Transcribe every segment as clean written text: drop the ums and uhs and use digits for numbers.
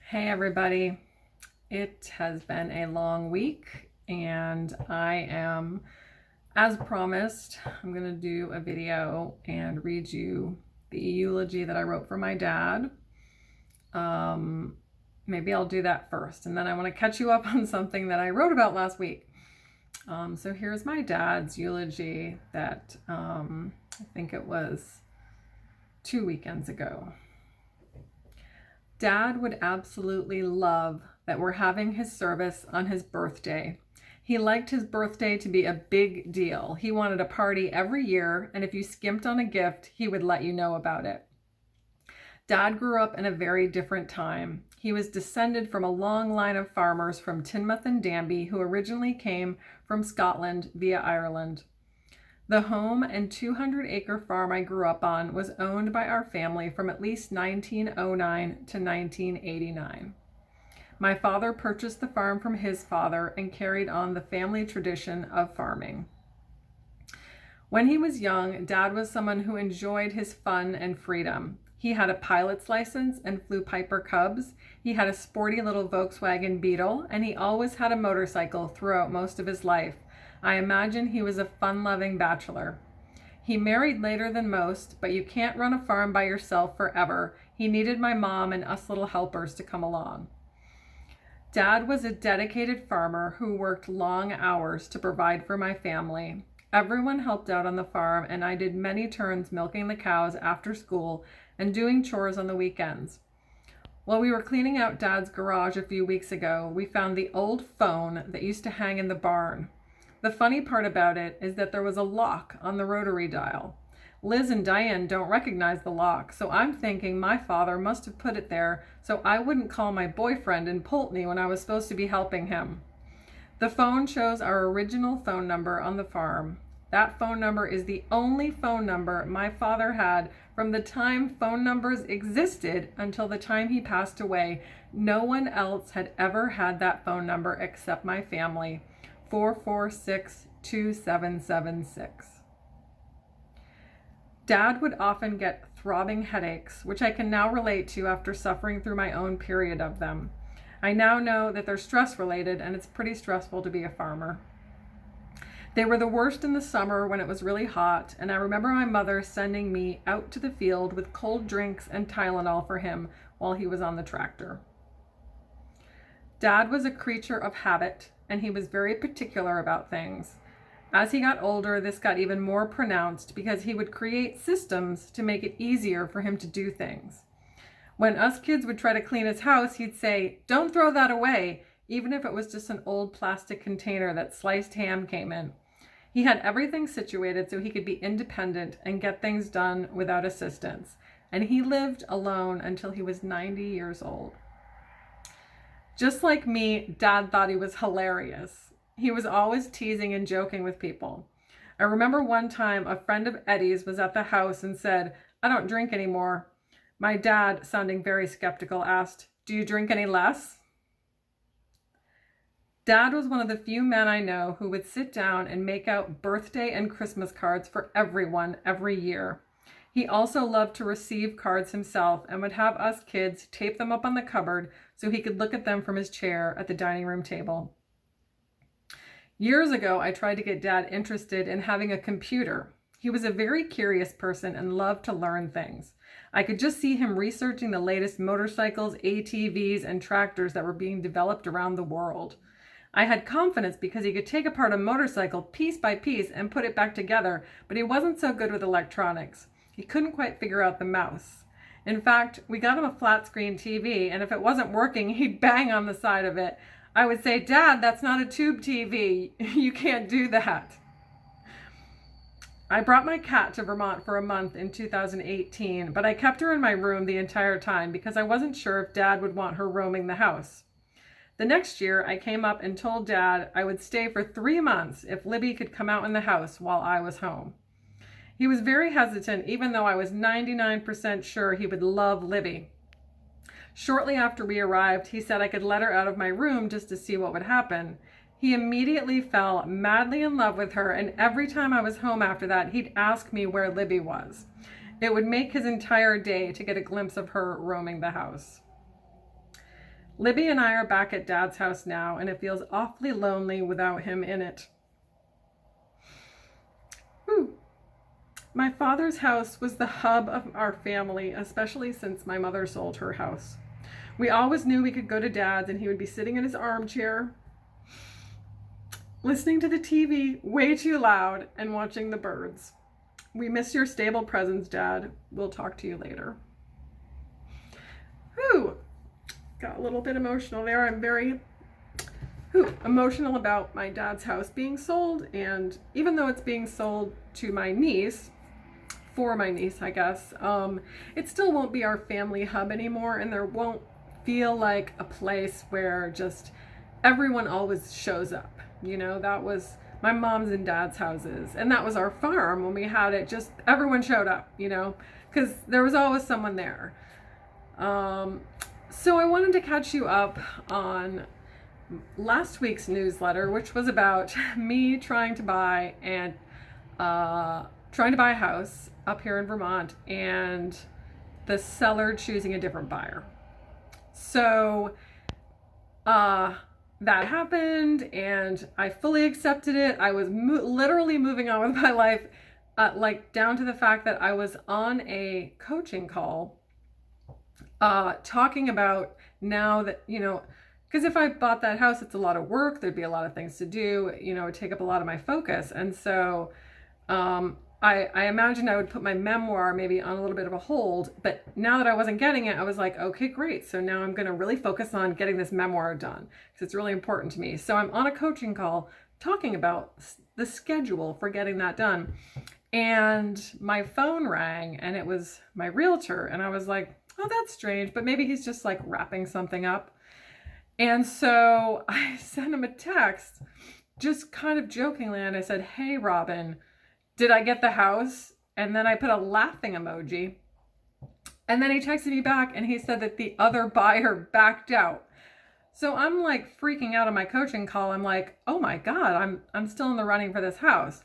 Hey everybody, it has been a long week and I am, as promised, I'm going to do a video and read you the eulogy that I wrote for my dad. Maybe I'll do that first and then I want to catch you up on something that I wrote about last week. So here's my dad's eulogy that I think it was 2 weekends ago. Dad would absolutely love that we're having his service on his birthday. He liked his birthday to be a big deal. He wanted a party every year, and if you skimped on a gift, he would let you know about it. Dad grew up in a very different time. He was descended from a long line of farmers from Teignmouth and Danby who originally came from Scotland via Ireland. The home and 200-acre farm I grew up on was owned by our family from at least 1909 to 1989. My father purchased the farm from his father and carried on the family tradition of farming. When he was young, Dad was someone who enjoyed his fun and freedom. He had a pilot's license and flew Piper Cubs. He had a sporty little Volkswagen Beetle, and he always had a motorcycle throughout most of his life. I imagine he was a fun-loving bachelor. He married later than most, but you can't run a farm by yourself forever. He needed my mom and us little helpers to come along. Dad was a dedicated farmer who worked long hours to provide for my family. Everyone helped out on the farm, and I did many turns milking the cows after school and doing chores on the weekends. While we were cleaning out Dad's garage a few weeks ago, we found the old phone that used to hang in the barn. The funny part about it is that there was a lock on the rotary dial. Liz and Diane don't recognize the lock, so I'm thinking my father must have put it there so I wouldn't call my boyfriend in Pulteney when I was supposed to be helping him. The phone shows our original phone number on the farm. That phone number is the only phone number my father had from the time phone numbers existed until the time he passed away. No one else had ever had that phone number except my family. 446-2776. Dad would often get throbbing headaches, which I can now relate to after suffering through my own period of them. I now know that they're stress related and it's pretty stressful to be a farmer. They were the worst in the summer when it was really hot, and I remember my mother sending me out to the field with cold drinks and Tylenol for him while he was on the tractor. Dad was a creature of habit, and he was very particular about things. As he got older, this got even more pronounced because he would create systems to make it easier for him to do things. When us kids would try to clean his house, he'd say, "Don't throw that away," even if it was just an old plastic container that sliced ham came in. He had everything situated so he could be independent and get things done without assistance. And he lived alone until he was 90 years old. Just like me, Dad thought he was hilarious. He was always teasing and joking with people. I remember one time a friend of Eddie's was at the house and said, "I don't drink anymore." My dad, sounding very skeptical, asked, "Do you drink any less?" Dad was one of the few men I know who would sit down and make out birthday and Christmas cards for everyone every year. He also loved to receive cards himself and would have us kids tape them up on the cupboard so he could look at them from his chair at the dining room table. Years ago, I tried to get Dad interested in having a computer. He was a very curious person and loved to learn things. I could just see him researching the latest motorcycles, ATVs, and tractors that were being developed around the world. I had confidence because he could take apart a motorcycle piece by piece and put it back together, but he wasn't so good with electronics. He couldn't quite figure out the mouse. In fact, we got him a flat screen TV, and if it wasn't working, he'd bang on the side of it. I would say, "Dad, that's not a tube TV. You can't do that." I brought my cat to Vermont for a month in 2018, but I kept her in my room the entire time because I wasn't sure if Dad would want her roaming the house. The next year, I came up and told Dad I would stay for 3 months if Libby could come out in the house while I was home. He was very hesitant, even though I was 99% sure he would love Libby. Shortly after we arrived, he said I could let her out of my room just to see what would happen. He immediately fell madly in love with her, and every time I was home after that, he'd ask me where Libby was. It would make his entire day to get a glimpse of her roaming the house. Libby and I are back at Dad's house now, and it feels awfully lonely without him in it. Whew. My father's house was the hub of our family, especially since my mother sold her house. We always knew we could go to Dad's and he would be sitting in his armchair, listening to the TV way too loud and watching the birds. We miss your stable presence, Dad. We'll talk to you later. Whew. Got a little bit emotional there. I'm very emotional about my dad's house being sold, and even though it's being sold to my niece, for my niece, I guess, it still won't be our family hub anymore, and there won't feel like a place where just everyone always shows up. You know, that was my mom's and dad's houses, and that was our farm when we had it. Just everyone showed up, you know, because there was always someone there. So I wanted to catch you up on last week's newsletter, which was about me trying to buy a house up here in Vermont and the seller choosing a different buyer. So that happened and I fully accepted it. I was literally moving on with my life, like down to the fact that I was on a coaching call talking about now that, you know, because if I bought that house, it's a lot of work. There'd be a lot of things to do, you know, it would take up a lot of my focus. And so I imagined I would put my memoir maybe on a little bit of a hold, but now that I wasn't getting it, I was like, okay, great. So now I'm going to really focus on getting this memoir done because it's really important to me. So I'm on a coaching call talking about the schedule for getting that done. And my phone rang and it was my realtor. And I was like, oh, that's strange, but maybe he's just like wrapping something up. And so I sent him a text, just kind of jokingly, and I said, hey, Robin, did I get the house? And then I put a laughing emoji. And then he texted me back and he said that the other buyer backed out. So I'm like freaking out on my coaching call. I'm like, oh my God, I'm still in the running for this house.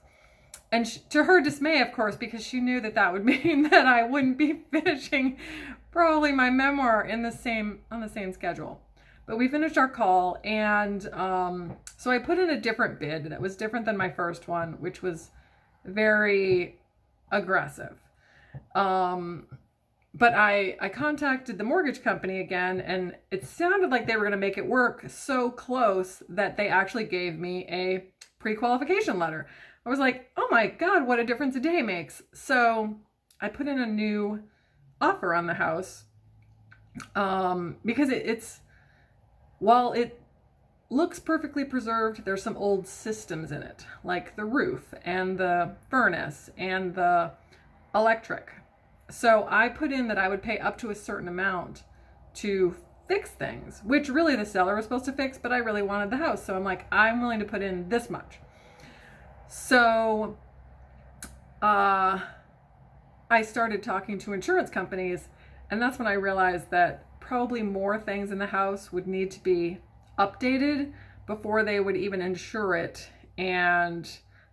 And to her dismay, of course, because she knew that that would mean that I wouldn't be finishing probably my memoir on the same schedule. But we finished our call, and so I put in a different bid that was different than my first one, which was very aggressive. But I contacted the mortgage company again, and it sounded like they were going to make it work so close that they actually gave me a pre-qualification letter. I was like, oh my God, what a difference a day makes. So I put in a new offer on the house because it's while it looks perfectly preserved, there's some old systems in it, like the roof and the furnace and the electric. So I put in that I would pay up to a certain amount to fix things, which really the seller was supposed to fix, but I really wanted the house. So I'm like, I'm willing to put in this much. So I started talking to insurance companies, and that's when I realized that probably more things in the house would need to be updated before they would even insure it. And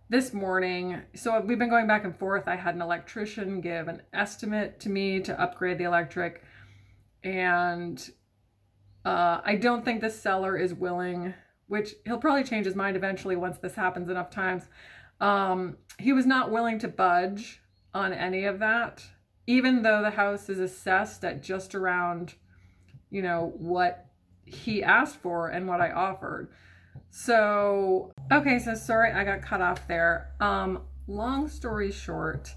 this morning, so we've been going back and forth. I had an electrician give an estimate to me to upgrade the electric, and I don't think the seller is willing, which he'll probably change his mind eventually once this happens enough times. He was not willing to budge on any of that, even though the house is assessed at just around, you know, what he asked for and what I offered. So, okay, so sorry I got cut off there. Long story short,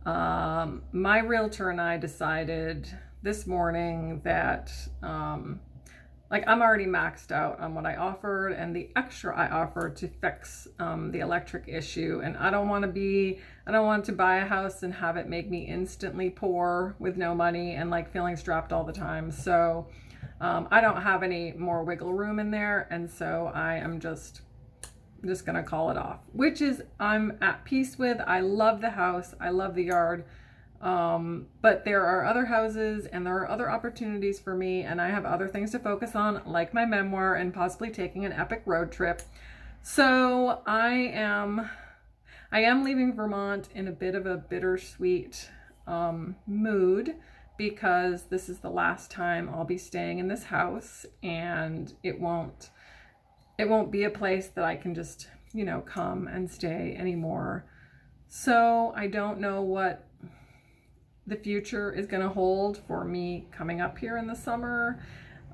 my realtor and I decided this morning that, like, I'm already maxed out on what I offered and the extra I offered to fix the electric issue. And I don't want to buy a house and have it make me instantly poor with no money and like feeling strapped all the time. So I don't have any more wiggle room in there. And so I am just gonna call it off, which is I'm at peace with. I love the house. I love the yard. But there are other houses and there are other opportunities for me, and I have other things to focus on, like my memoir and possibly taking an epic road trip. So I am leaving Vermont in a bit of a bittersweet mood because this is the last time I'll be staying in this house, and it won't be a place that I can just, you know, come and stay anymore. So I don't know what the future is going to hold for me coming up here in the summer.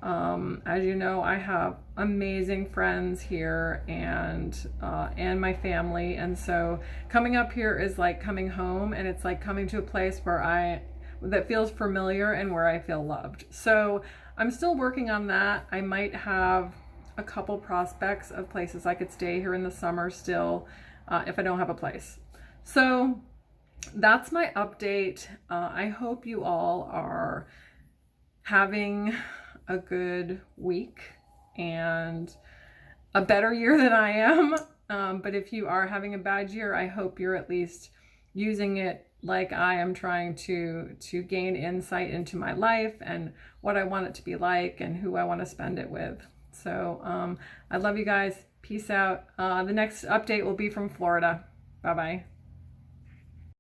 As you know, I have amazing friends here and my family, and so coming up here is like coming home, and it's like coming to a place where that feels familiar and where I feel loved. So I'm still working on that. I might have a couple prospects of places I could stay here in the summer still, if I don't have a place. So that's my update. I hope you all are having a good week and a better year than I am. But if you are having a bad year, I hope you're at least using it like I am, trying to gain insight into my life and what I want it to be like and who I want to spend it with. So I love you guys. Peace out. The next update will be from Florida. Bye-bye.